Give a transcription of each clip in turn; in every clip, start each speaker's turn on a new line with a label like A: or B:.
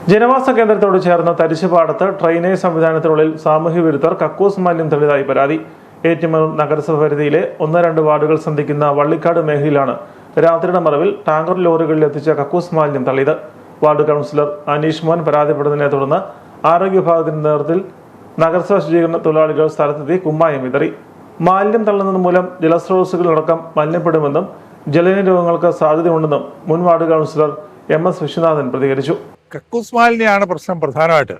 A: ജനവാസ കേന്ദ്രത്തോട് ചേർന്ന തരിശുപാടത്ത് ഡ്രെയിനേജ് സംവിധാനത്തിനുള്ളിൽ സാമൂഹ്യ വിരുദ്ധർ കക്കൂസ് മാലിന്യം തള്ളിയതായി പരാതി. ഏറ്റുമാനൂർ നഗരസഭ പരിധിയിലെ 1-2 വാർഡുകൾ സന്ധിക്കുന്ന വള്ളിക്കാട് മേഖലയിലാണ് രാത്രിയുടെ മറവിൽ ടാങ്കർ ലോറികളിൽ എത്തിച്ച കക്കൂസ് മാലിന്യം തള്ളിയത്. വാർഡ് കൗൺസിലർ അനീഷ് മോൻ പരാതിപ്പെടുന്നതിനെ തുടർന്ന് ആരോഗ്യ വിഭാഗത്തിന്റെ നേതൃത്വത്തിൽ നഗരസഭ ശുചീകരണ തൊഴിലാളികൾ സ്ഥലത്തെത്തി കുമ്മായം വിതറി. മാലിന്യം തള്ളുന്നത് മൂലം ജലസ്രോതസ്സുകളടക്കം മലിനപ്പെടുമെന്നും ജലജന്യ രോഗങ്ങൾക്ക് സാധ്യതയുണ്ടെന്നും മുൻ വാർഡ് കൗൺസിലർ MS വിശ്വനാഥൻ പ്രതികരിച്ചു.
B: കക്കൂസ് മാലിന്യമാണ് പ്രശ്നം പ്രധാനമായിട്ട്.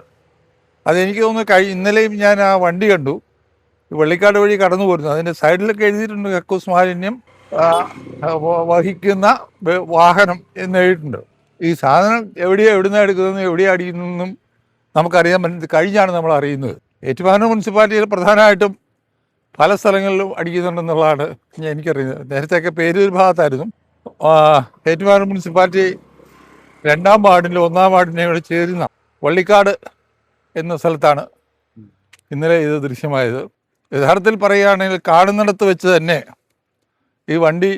B: അതെനിക്ക് തോന്നുന്നു ഇന്നലെയും ഞാൻ ആ വണ്ടി കണ്ടു, വെള്ളിക്കാട് വഴി കടന്നു പോരുന്നു. അതിൻ്റെ സൈഡിലൊക്കെ എഴുതിയിട്ടുണ്ട് കക്കൂസ് മാലിന്യം വഹിക്കുന്ന വാഹനം എന്ന് എഴുതിയിട്ടുണ്ട്. ഈ സാധനം എവിടുന്നാണ് എടുക്കുന്നതെന്നും എവിടെയാണ് അടിക്കുന്നതെന്നും നമുക്കറിയാൻ കഴിഞ്ഞാണ് നമ്മൾ അറിയുന്നത്. ഏറ്റുമാനൂർ മുനിസിപ്പാലിറ്റിയിൽ പ്രധാനമായിട്ടും പല സ്ഥലങ്ങളിലും അടിക്കുന്നുണ്ടെന്നുള്ളതാണ് എനിക്കറിയുന്നത്. നേരത്തെയൊക്കെ പേരൂർ ഭാഗത്തായിരുന്നു. ഏറ്റുമാനൂർ മുനിസിപ്പാലിറ്റി 2-ാം വാർഡിൻ്റെ 1-ാം വാർഡിനെ കൂടെ ചേരുന്ന വള്ളിക്കാട് എന്ന സ്ഥലത്താണ് ഇന്നലെ ഇത് ദൃശ്യമായത്. യഥാർത്ഥത്തിൽ പറയുകയാണെങ്കിൽ കാണുന്നിടത്ത് വെച്ച് തന്നെ ഈ വണ്ടി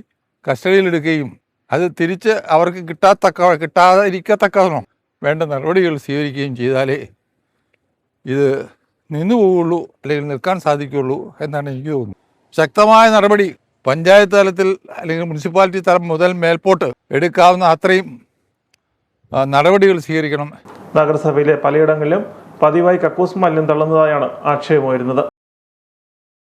B: കസ്റ്റഡിയിലെടുക്കുകയും അത് തിരിച്ച് അവർക്ക് കിട്ടാതിരിക്കത്തക്കവണ്ണം വേണ്ട നടപടികൾ സ്വീകരിക്കുകയും ചെയ്താലേ ഇത് നിന്നു പോവുള്ളൂ, അല്ലെങ്കിൽ നിൽക്കാൻ സാധിക്കുകയുള്ളൂ എന്നാണ് എനിക്ക് തോന്നുന്നത്. ശക്തമായ നടപടി പഞ്ചായത്ത് തലത്തിൽ അല്ലെങ്കിൽ മുനിസിപ്പാലിറ്റി തലം മുതൽ മേൽപോട്ട് എടുക്കാവുന്ന അത്രയും നടപടികൾ സ്വീകരിക്കണം.
A: നഗരസഭയിലെ പലയിടങ്ങളിലും പതിവായി കക്കൂസ് മാലിന്യം തള്ളുന്നതായാണ് ആക്ഷേപം വരുന്നത്.